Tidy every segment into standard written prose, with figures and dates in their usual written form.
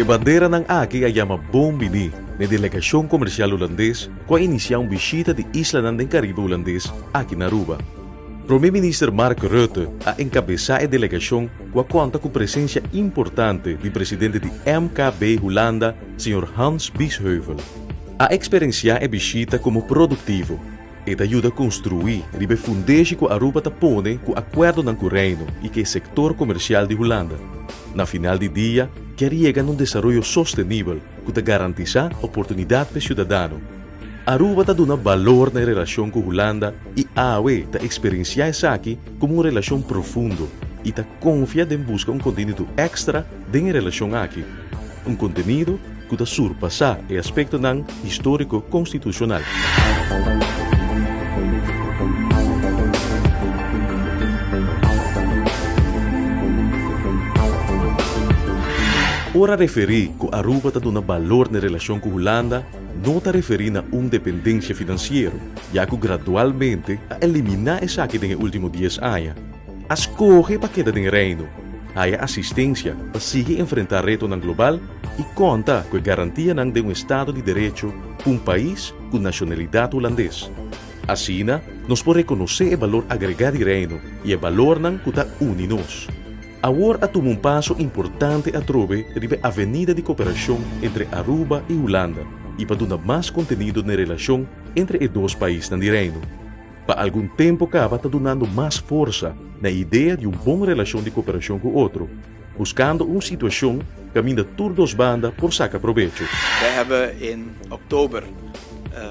Que bandeira ng aki ay ama Bombini, na delegasyon komersyal holandês, com a iniciar visita de isla ng Caribe holandês aqui na Aruba. Primeiro-Ministro Mark Rutte a encabeçar a delegação com conta com presença importante do presidente de MKB Holanda, Sr. Hans Biesheuvel. A experienciar a visita como produtivo e ajuda a construir a fundação que a Aruba tapone com o acordo ng Reino e que o setor comercial de Holanda. Na final do dia, queria desenvolvimento sustentável que garantiza oportunidade para o cidadão. Aruba está dando valor na relação com Holanda e a AUE está experienciando isso aqui como uma relação profunda e está confiada em buscar conteúdo extra de relação aqui. Conteúdo que está surpassar o aspecto histórico constitucional. Ora referir que Aruba está dando valor na relação com Holanda, não está referindo a dependência financeira, já que gradualmente a eliminar essa aqui nos últimos 10 anos. As corre para queda do reino, há assistência para seguir enfrentar reto global e conta com a garantia de Estado de Direito para país com nacionalidade holandesa. Assim, nós podemos reconhecer o valor agregado do reino e o valor que está unidos. Agora toma passo importante a trove da avenida de cooperação entre Aruba e Holanda e para dar mais conteúdo na relação entre os dois países do reino. Para algum tempo acaba dando mais força na ideia de uma boa relação de cooperação com o outro, buscando uma situação que caminha todas as bandas por sacar proveito. We hebben in oktober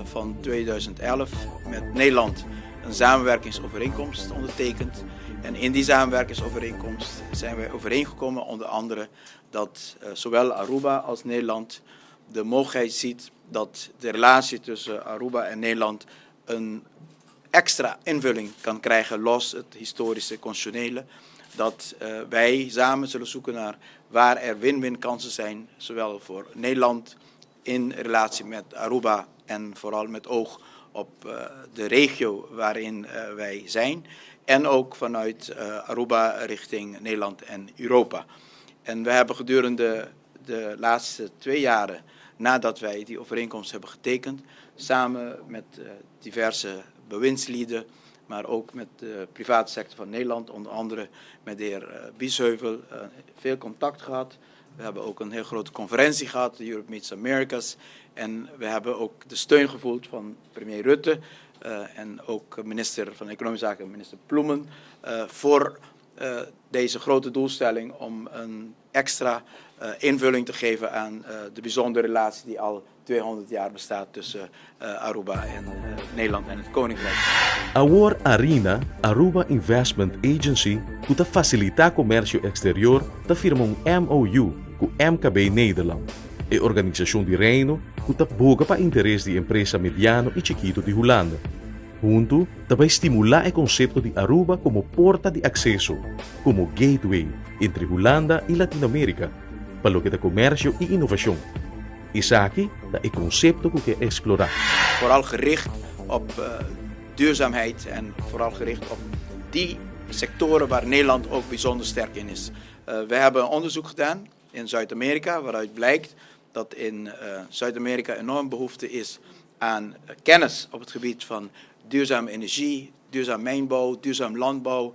van 2011 met Nederland een samenwerkingsovereenkomst ondertekend. En in die samenwerkingsovereenkomst zijn wij overeengekomen onder andere dat zowel Aruba als Nederland de mogelijkheid ziet dat de relatie tussen Aruba en Nederland een extra invulling kan krijgen los het historische constitutionele. Dat wij samen zullen zoeken naar waar er win-win kansen zijn, zowel voor Nederland in relatie met Aruba en vooral met oog op de regio waarin wij zijn. En ook vanuit Aruba richting Nederland en Europa. En we hebben gedurende de laatste 2 jaren nadat wij die overeenkomst hebben getekend, samen met diverse bewindslieden, maar ook met de private sector van Nederland, onder andere met de heer Biesheuvel, veel contact gehad. We hebben ook een heel grote conferentie gehad, de Europe Meets Americas. En we hebben ook de steun gevoeld van premier Rutte en ook minister van Economische Zaken, minister Ploemen, voor deze grote doelstelling om een extra invulling te geven aan de bijzondere relatie die al 200 jaar bestaat tussen Aruba en Nederland en het Koninkrijk. Agora Arina, Aruba Investment Agency, que facilitar comércio exterior, firma MOU com MKB Nederland, a organização de reino que boga para interesse de empresa mediano e chiquito de Holanda. Junto, vai estimular o conceito de Aruba como porta de acesso, como gateway entre Holanda e Latinoamérica, para o que é comércio e inovação. Isso aqui é o conceito que quer explorar. Vooral gericht op duurzaamheid en vooral gericht op die sectoren waar Nederland ook bijzonder sterk in is. We hebben een onderzoek gedaan in Zuid-Amerika waaruit blijkt dat in Zuid-Amerika enorm behoefte is aan kennis op het gebied van duurzame energie, duurzaam mijnbouw, duurzaam landbouw,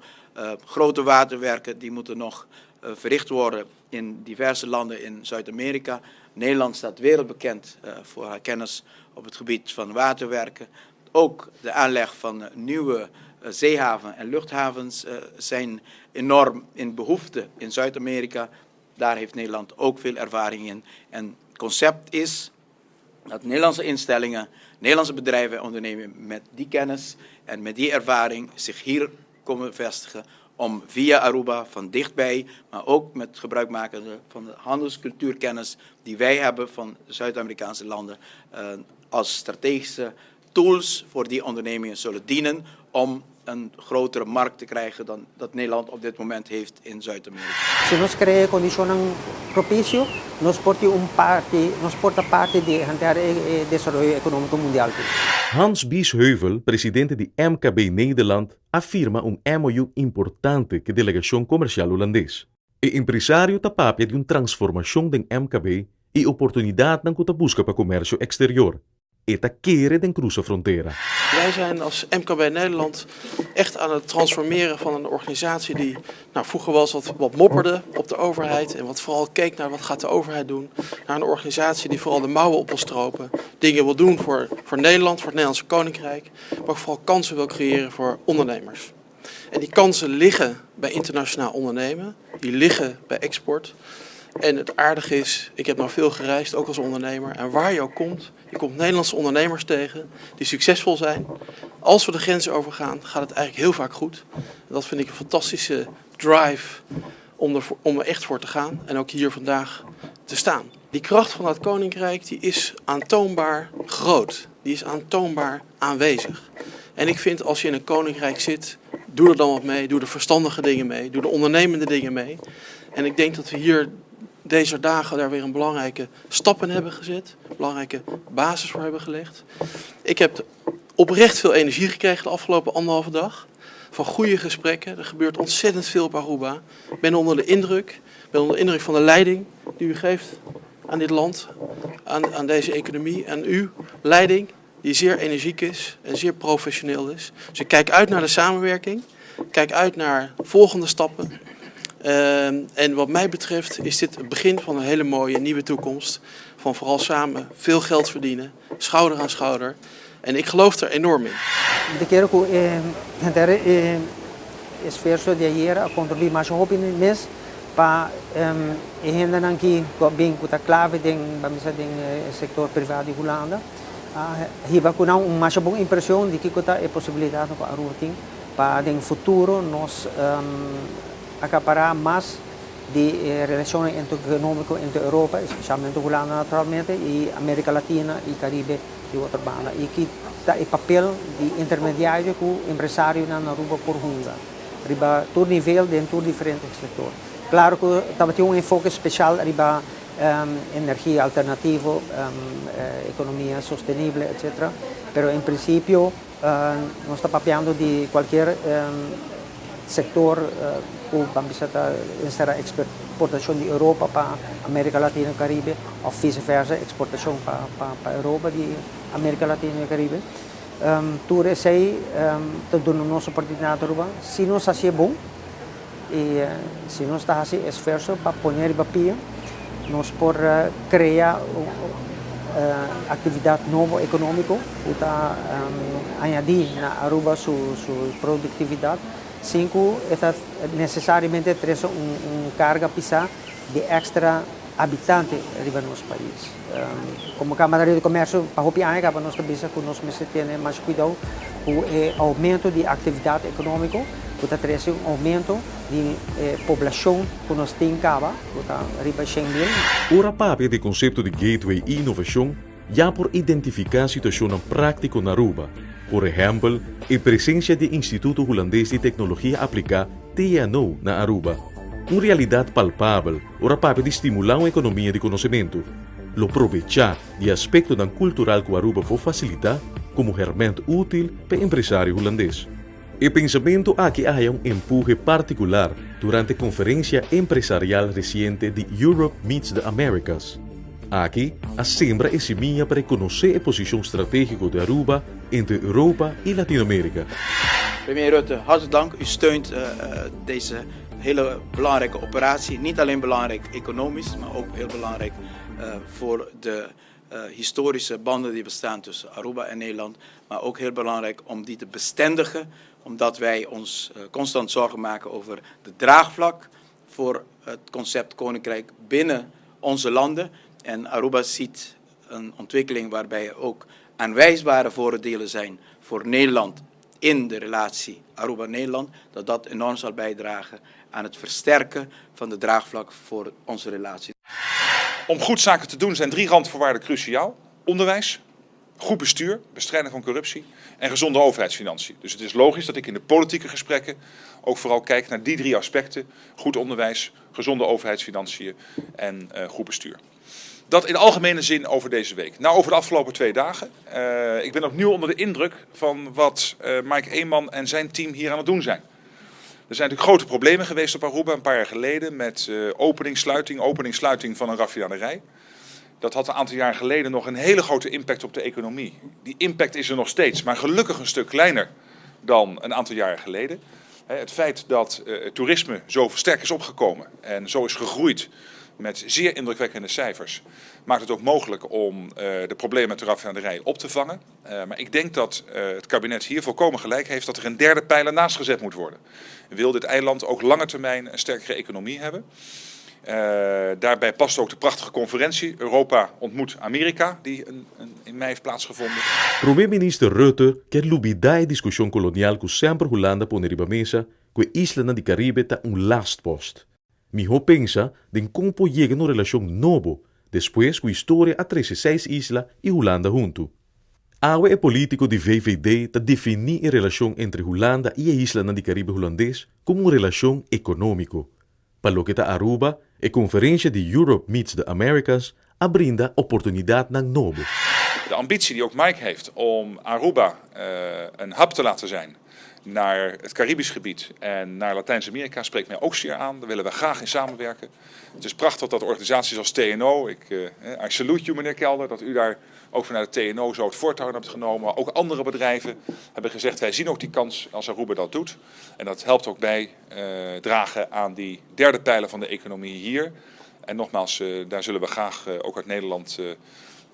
grote waterwerken die moeten nog verricht worden in diverse landen in Zuid-Amerika. Nederland staat wereldbekend voor haar kennis op het gebied van waterwerken. Ook de aanleg van nieuwe zeehaven en luchthavens zijn enorm in behoefte in Zuid-Amerika. Daar heeft Nederland ook veel ervaring in. En het concept is dat Nederlandse instellingen, Nederlandse bedrijven en ondernemingen met die kennis en met die ervaring zich hier komen vestigen om via Aruba van dichtbij, maar ook met gebruik maken van de handelscultuurkennis die wij hebben van de Zuid-Amerikaanse landen als strategische tools voor die ondernemingen zullen dienen om een grotere markt te krijgen dan dat Nederland op dit moment heeft in Zuid-Amerika. Se nos crea condiciones propicio, nos porta parte de hantear el desarrollo económico mundial. Hans Biesheuvel, presidente de MKB Nederland, afirma MOU importante que a delegação comercial holandês. E empresário tapapia de transformação den MKB e oportunidade dan kuta busca para comércio exterior. Eta keren den cruza frontera. Wij zijn als MKB Nederland echt aan het transformeren van een organisatie die vroeger was wat mopperde op de overheid en wat vooral keek naar wat gaat de overheid doen, naar een organisatie die vooral de mouwen op wil stropen, dingen wil doen voor Nederland, voor het Nederlandse Koninkrijk, maar ook vooral kansen wil creëren voor ondernemers. En die kansen liggen bij internationaal ondernemen, die liggen bij export. En het aardige is, ik heb nou veel gereisd, ook als ondernemer. En waar je ook komt, je komt Nederlandse ondernemers tegen die succesvol zijn. Als we de grenzen overgaan, gaat het eigenlijk heel vaak goed. En dat vind ik een fantastische drive om er echt voor te gaan. En ook hier vandaag te staan. Die kracht van het Koninkrijk die is aantoonbaar groot. Die is aantoonbaar aanwezig. En ik vind als je in een koninkrijk zit, doe er dan wat mee. Doe de verstandige dingen mee. Doe de ondernemende dingen mee. En ik denk dat we hier deze dagen daar weer een belangrijke stap in hebben gezet. Een belangrijke basis voor hebben gelegd. Ik heb oprecht veel energie gekregen de afgelopen 1,5 dag. Van goede gesprekken. Er gebeurt ontzettend veel op Aruba. Ik ben onder de indruk. Van de leiding die u geeft aan dit land. Aan deze economie. En uw leiding die zeer energiek is en zeer professioneel is. Dus ik kijk uit naar de samenwerking. Kijk uit naar volgende stappen. En wat mij betreft is dit het begin van een hele mooie nieuwe toekomst. Van vooral samen veel geld verdienen, schouder aan schouder. En ik geloof er enorm in. Ik quero que el esfuerzo de ayer a contribuir más jóvenes para gente aqui bem com a clave do sector privado de Holanda. Hiba com uma boa impressão de que é possibilidade para a rotina para no futuro nós acaparar mais de relações econômicas entre Europa, especialmente Holanda naturalmente, e América Latina e Caribe de outra banda. E que está o papel de intermediário que o empresário na Aruba por Honda, riba todo nível dentro de diferentes setores. Claro que estava tendo enfoque especial riba energia alternativa, economia sostenível, etc. Pero em princípio nós estamos papeando de qualquer sector que vamos a exportação de Europa para América Latina e Caribe, ou vice-versa, exportação para Europa de América Latina e Caribe. Tudo isso aí está dando nossa oportunidade, se nós fazemos bom, e se nós estamos fazendo esforço para pôr em papel, nós podemos criar atividade nova econômica, que está añadir na Aruba sua produtividade. 5 está necessariamente traz carga pisar de extra habitante riba no nosso país. Como Câmara de Comércio, para o PIA, para nós também que nós temos mais cuidado com o aumento de atividade econômica, que está trazendo aumento de população que nós temos que está riba 100.000. Ora pape de conceito de gateway e inovação, já por identificar situações práticas na Aruba. Por exemplo, a presença do Instituto Holandês de Tecnologia Aplicada, TNO, na Aruba. Uma realidade palpável, ora pape de estimular uma economia de conhecimento. Lo aproveitar de aspecto cultural que Aruba for facilitar como ferramenta útil para o empresário holandês. O pensamento aqui há empurre particular durante a conferência empresarial recente de Europe Meets the Americas. Aqui, a sembra é seminha para conhecer a posição estratégica de Aruba entre Europa e Latijns-Amerika. Premier Rutte, hartelijk dank. U steunt deze hele belangrijke operatie. Niet alleen belangrijk economisch, maar ook heel belangrijk voor de historische banden die bestaan tussen Aruba en Nederland. Maar ook heel belangrijk om die te bestendigen, omdat wij ons constant zorgen maken over de draagvlak voor het concept Koninkrijk binnen onze landen. En Aruba ziet een ontwikkeling waarbij er ook aanwijsbare voordelen zijn voor Nederland in de relatie Aruba-Nederland, dat enorm zal bijdragen aan het versterken van de draagvlak voor onze relatie. Om goed zaken te doen zijn 3 randvoorwaarden cruciaal. Onderwijs, goed bestuur, bestrijding van corruptie en gezonde overheidsfinanciën. Dus het is logisch dat ik in de politieke gesprekken ook vooral kijk naar die 3 aspecten. Goed onderwijs, gezonde overheidsfinanciën en goed bestuur. Dat in algemene zin over deze week. Nou, over de afgelopen 2 dagen. Ik ben opnieuw onder de indruk van wat Mike Eeman en zijn team hier aan het doen zijn. Er zijn natuurlijk grote problemen geweest op Aruba een paar jaar geleden met opening-sluiting van een raffinaderij. Dat had een aantal jaar geleden nog een hele grote impact op de economie. Die impact is er nog steeds, maar gelukkig een stuk kleiner dan een aantal jaren geleden. Het feit dat het toerisme zo sterk is opgekomen en zo is gegroeid met zeer indrukwekkende cijfers, maakt het ook mogelijk om de problemen met de raffinaderij op te vangen. Maar ik denk dat het kabinet hier volkomen gelijk heeft dat er een derde pijler naast gezet moet worden. Wil dit eiland ook lange termijn een sterkere economie hebben? Daarbij past ook de prachtige conferentie Europa ontmoet Amerika, die in mei heeft plaatsgevonden. Premier-minister Rutte quer lubidar a discussão colonial que sempre Holanda pone riba mesa, que isla na di Caribe ta last post. Miho pensa de como llega una relación novo, después que a história atrese 6 islas y Holanda junto. Awe e político de VVD ta definir a relación entre Holanda y a isla na di Caribe holandês como una relación económico. Para lo que ta Aruba, a conferência de Europe Meets the Americas abrinda oportunidad nang novo. De ambitie die ook Mike heeft om Aruba een hub te laten zijn naar het Caribisch gebied en naar Latijns-Amerika spreekt mij ook zeer aan. Daar willen we graag in samenwerken. Het is prachtig dat organisaties als TNO, I salute u meneer Kelder, dat u daar ook vanuit de TNO zo het voortouw hebt genomen. Maar ook andere bedrijven hebben gezegd, wij zien ook die kans als Aruba dat doet. En dat helpt ook bij dragen aan die derde pijler van de economie hier. En nogmaals, daar zullen we graag ook uit Nederland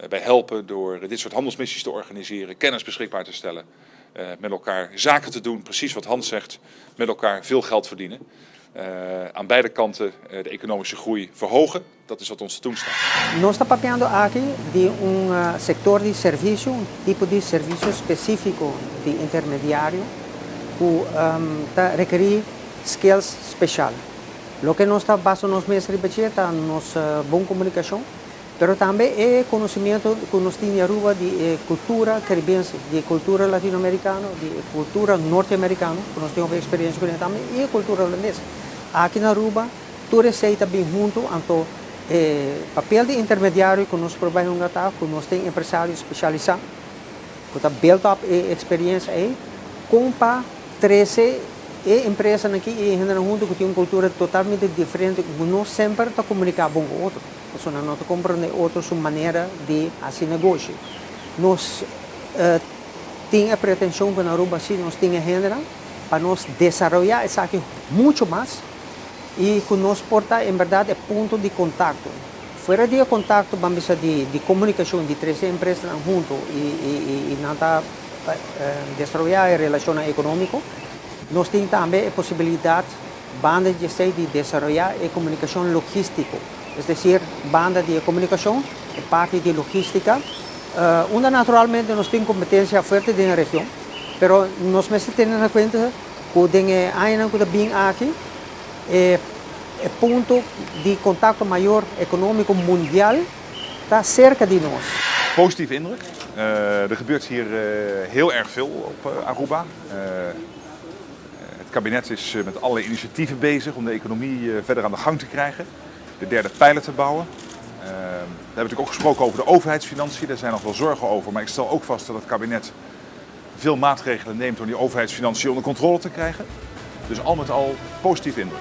bij helpen door dit soort handelsmissies te organiseren, kennis beschikbaar te stellen. Met elkaar zaken te doen, precies wat Hans zegt, met elkaar veel geld verdienen. Aan beide kanten de economische groei verhogen, dat is wat ons te doen staat. Nós estamos papeando aqui de sector de serviço, tipo de serviço específico de intermediário, que requer skills special. Lo que nós está baseado nos mestres de bacheta, nos boa comunicação, pero também é conhecimento que nós temos em Aruba de cultura caribense, de cultura latino-americana, de cultura norte-americana, que nós temos experiência com ele também, e cultura holandesa. Aqui na Aruba, tudo aceita bem junto, então, papel de intermediário que nós trabalhamos que nós temos empresários especializados, que está built up experiência aí, com para 13 empresas aqui e junto que tem uma cultura totalmente diferente, que nós sempre está comunicando com o outro. Nós não compreendemos outra sua maneira de fazer negócio. Nós temos a pretensão que na Aruba nós temos agenda para nós desenvolver isso aqui muito mais e que nós porta em verdade ponto de contato. Fora de contato, vamos de comunicação de 13 empresas junto e nada desenvolver a relação econômica. Nós temos também a possibilidade de desenvolver a comunicação logística. Es decir, banda de comunicación, parte de logística, donde naturalmente nos tiene competencia fuerte de la región, pero nos tenemos que tener en cuenta que hay bien aquí el punto de contacto mayor económico mundial está cerca de nosotros. Positieve indruk. Er gebeurt hier heel erg veel op Aruba. Het kabinet is met allerlei initiatieven bezig om de economie verder aan de gang te krijgen. De derde pijler te bouwen. We hebben natuurlijk ook gesproken over de overheidsfinanciën. Daar zijn nog wel zorgen over. Maar ik stel ook vast dat het kabinet veel maatregelen neemt om die overheidsfinanciën onder controle te krijgen. Dus al met al positief indruk.